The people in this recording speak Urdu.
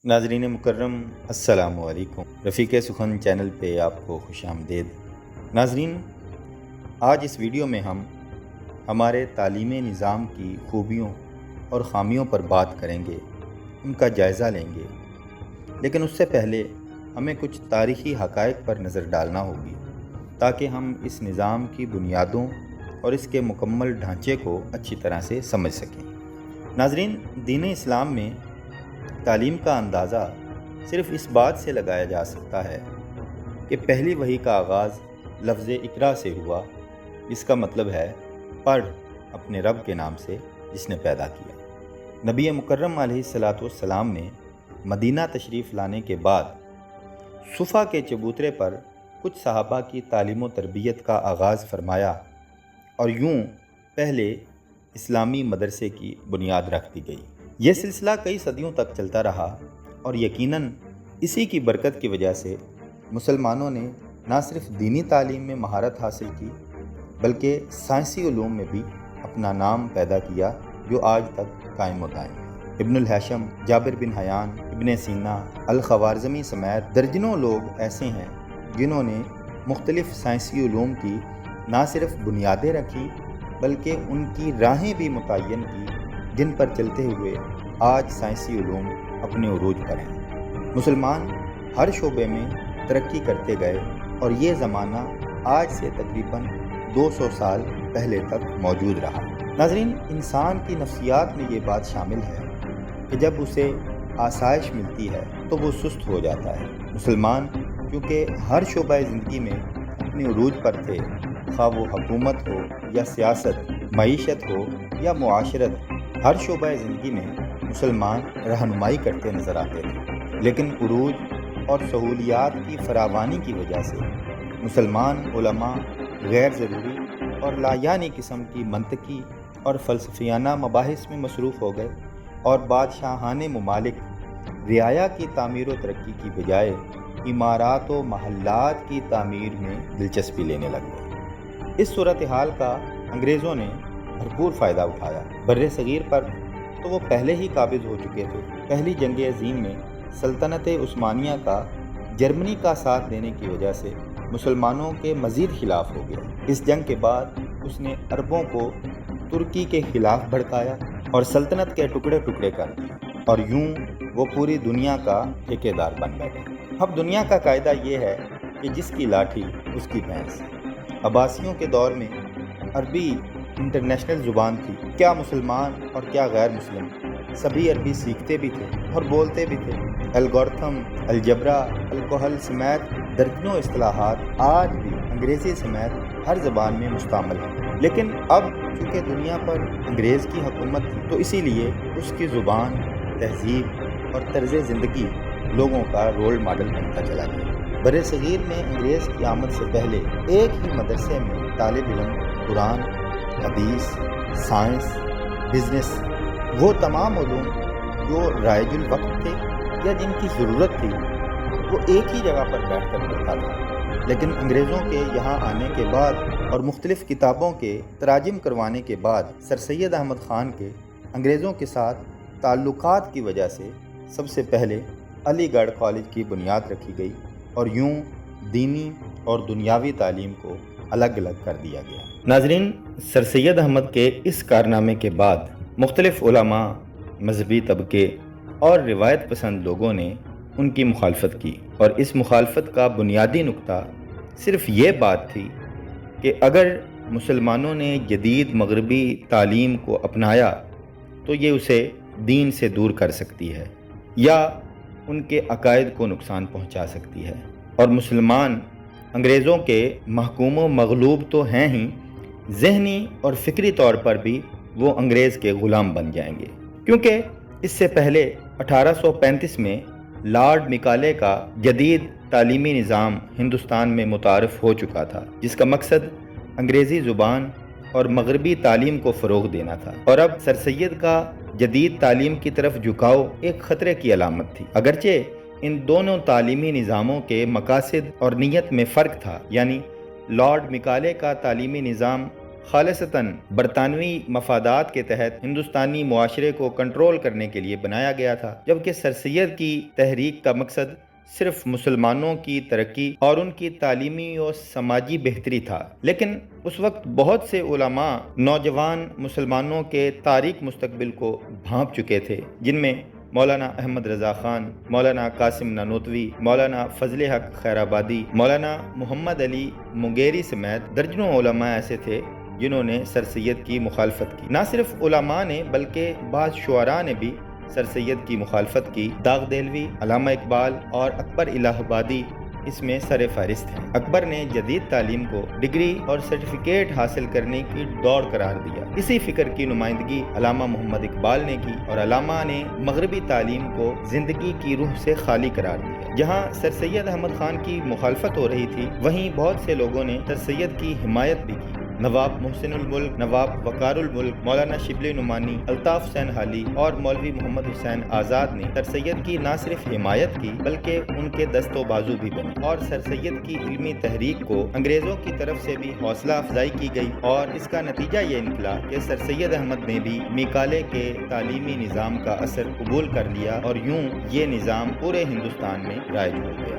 ناظرین مکرم، السلام علیکم۔ رفیق سخن چینل پہ آپ کو خوش آمدید۔ ناظرین، آج اس ویڈیو میں ہم ہمارے تعلیمی نظام کی خوبیوں اور خامیوں پر بات کریں گے، ان کا جائزہ لیں گے، لیکن اس سے پہلے ہمیں کچھ تاریخی حقائق پر نظر ڈالنا ہوگی تاکہ ہم اس نظام کی بنیادوں اور اس کے مکمل ڈھانچے کو اچھی طرح سے سمجھ سکیں۔ ناظرین، دین اسلام میں تعلیم کا اندازہ صرف اس بات سے لگایا جا سکتا ہے کہ پہلی وحی کا آغاز لفظ اقرا سے ہوا، جس کا مطلب ہے پڑھ اپنے رب کے نام سے جس نے پیدا کیا۔ نبی مکرم علیہ الصلاۃ والسلام نے مدینہ تشریف لانے کے بعد صفا کے چبوترے پر کچھ صحابہ کی تعلیم و تربیت کا آغاز فرمایا اور یوں پہلے اسلامی مدرسے کی بنیاد رکھ دی گئی۔ یہ سلسلہ کئی صدیوں تک چلتا رہا اور یقیناً اسی کی برکت کی وجہ سے مسلمانوں نے نہ صرف دینی تعلیم میں مہارت حاصل کی بلکہ سائنسی علوم میں بھی اپنا نام پیدا کیا، جو آج تک قائم و دائم ہے۔ ابن الہیثم، جابر بن حیان، ابن سینا، الخوارزمی سمیت درجنوں لوگ ایسے ہیں جنہوں نے مختلف سائنسی علوم کی نہ صرف بنیادیں رکھی بلکہ ان کی راہیں بھی متعین کی، جن پر چلتے ہوئے آج سائنسی علوم اپنے عروج پر ہیں۔ مسلمان ہر شعبے میں ترقی کرتے گئے اور یہ زمانہ آج سے تقریباً 200 سال پہلے تک موجود رہا۔ ناظرین، انسان کی نفسیات میں یہ بات شامل ہے کہ جب اسے آسائش ملتی ہے تو وہ سست ہو جاتا ہے۔ مسلمان کیونکہ ہر شعبہ زندگی میں اپنے عروج پر تھے، خواہ وہ حکومت ہو یا سیاست، معیشت ہو یا معاشرت، ہر شعبہ زندگی میں مسلمان رہنمائی کرتے نظر آتے تھے، لیکن عروج اور سہولیات کی فراوانی کی وجہ سے مسلمان علماء غیر ضروری اور لایعنی قسم کی منطقی اور فلسفیانہ مباحث میں مصروف ہو گئے اور بادشاہان ممالک رعایا کی تعمیر و ترقی کی بجائے عمارات و محلات کی تعمیر میں دلچسپی لینے لگ گئے۔ اس صورتحال کا انگریزوں نے بھرپور فائدہ اٹھایا۔ بر صغیر پر تو وہ پہلے ہی قابض ہو چکے تھے۔ پہلی جنگ عظیم میں سلطنت عثمانیہ کا جرمنی کا ساتھ دینے کی وجہ سے مسلمانوں کے مزید خلاف ہو گیا۔ اس جنگ کے بعد اس نے عربوں کو ترکی کے خلاف بھڑکایا اور سلطنت کے ٹکڑے ٹکڑے کر دیے، اور یوں وہ پوری دنیا کا ٹھیکیدار بن بیٹھے۔ اب دنیا کا قاعدہ یہ ہے کہ جس کی لاٹھی اس کی بھینس۔ عباسیوں کے دور میں عربی انٹرنیشنل زبان تھی۔ کیا مسلمان اور کیا غیر مسلم سبھی عربی سیکھتے بھی تھے اور بولتے بھی تھے۔ الگورتھم، الجبرا، الکحل سمیت درجنوں اصطلاحات آج بھی انگریزی سمیت ہر زبان میں مستعمل ہیں، لیکن اب چونکہ دنیا پر انگریز کی حکومت تھی تو اسی لیے اس کی زبان، تہذیب اور طرز زندگی لوگوں کا رول ماڈل بنتا چلا گیا۔ بر صغیر میں انگریز کی آمد سے پہلے ایک ہی مدرسے میں طالب علم قرآن، حدیث، سائنس، بزنس، وہ تمام علوم جو رائج الوقت تھے یا جن کی ضرورت تھی، وہ ایک ہی جگہ پر بیٹھ کر پڑھتا تھا۔ لیکن انگریزوں کے یہاں آنے کے بعد اور مختلف کتابوں کے تراجم کروانے کے بعد سر سید احمد خان کے انگریزوں کے ساتھ تعلقات کی وجہ سے سب سے پہلے علی گڑھ کالج کی بنیاد رکھی گئی اور یوں دینی اور دنیاوی تعلیم کو الگ الگ کر دیا گیا۔ ناظرین، سر سید احمد کے اس کارنامے کے بعد مختلف علماء، مذہبی طبقے اور روایت پسند لوگوں نے ان کی مخالفت کی، اور اس مخالفت کا بنیادی نقطہ صرف یہ بات تھی کہ اگر مسلمانوں نے جدید مغربی تعلیم کو اپنایا تو یہ اسے دین سے دور کر سکتی ہے یا ان کے عقائد کو نقصان پہنچا سکتی ہے، اور مسلمان انگریزوں کے محکوم و مغلوب تو ہیں ہی، ذہنی اور فکری طور پر بھی وہ انگریز کے غلام بن جائیں گے، کیونکہ اس سے پہلے 1835 میں لارڈ مکالے کا جدید تعلیمی نظام ہندوستان میں متعارف ہو چکا تھا، جس کا مقصد انگریزی زبان اور مغربی تعلیم کو فروغ دینا تھا، اور اب سر سید کا جدید تعلیم کی طرف جھکاؤ ایک خطرے کی علامت تھی۔ اگرچہ ان دونوں تعلیمی نظاموں کے مقاصد اور نیت میں فرق تھا، یعنی لارڈ مکالے کا تعلیمی نظام خالصتاً برطانوی مفادات کے تحت ہندوستانی معاشرے کو کنٹرول کرنے کے لیے بنایا گیا تھا، جبکہ سر سید کی تحریک کا مقصد صرف مسلمانوں کی ترقی اور ان کی تعلیمی و سماجی بہتری تھا۔ لیکن اس وقت بہت سے علماء نوجوان مسلمانوں کے تاریک مستقبل کو بھانپ چکے تھے، جن میں مولانا احمد رضا خان، مولانا قاسم نانوتوی، مولانا فضل حق خیرآبادی، مولانا محمد علی مغیری سمیت درجنوں علماء ایسے تھے جنہوں نے سر سید کی مخالفت کی۔ نہ صرف علماء نے بلکہ بعض شعراء نے بھی سر سید کی مخالفت کی۔ داغ دہلوی، علامہ اقبال اور اکبر الہ آبادی اس میں سر فہرست ہیں۔ اکبر نے جدید تعلیم کو ڈگری اور سرٹیفکیٹ حاصل کرنے کی دوڑ قرار دیا۔ اسی فکر کی نمائندگی علامہ محمد اقبال نے کی اور علامہ نے مغربی تعلیم کو زندگی کی روح سے خالی قرار دیا۔ جہاں سر سید احمد خان کی مخالفت ہو رہی تھی، وہیں بہت سے لوگوں نے سر سید کی حمایت بھی کی۔ نواب محسن الملک، نواب وقار الملک، مولانا شبلی نعمانی، الطاف حسین حالی اور مولوی محمد حسین آزاد نے سر سید کی نہ صرف حمایت کی بلکہ ان کے دست و بازو بھی بنے، اور سر سید کی علمی تحریک کو انگریزوں کی طرف سے بھی حوصلہ افزائی کی گئی، اور اس کا نتیجہ یہ نکلا کہ سر سید احمد نے بھی میکالے کے تعلیمی نظام کا اثر قبول کر لیا، اور یوں یہ نظام پورے ہندوستان میں رائج ہو گیا۔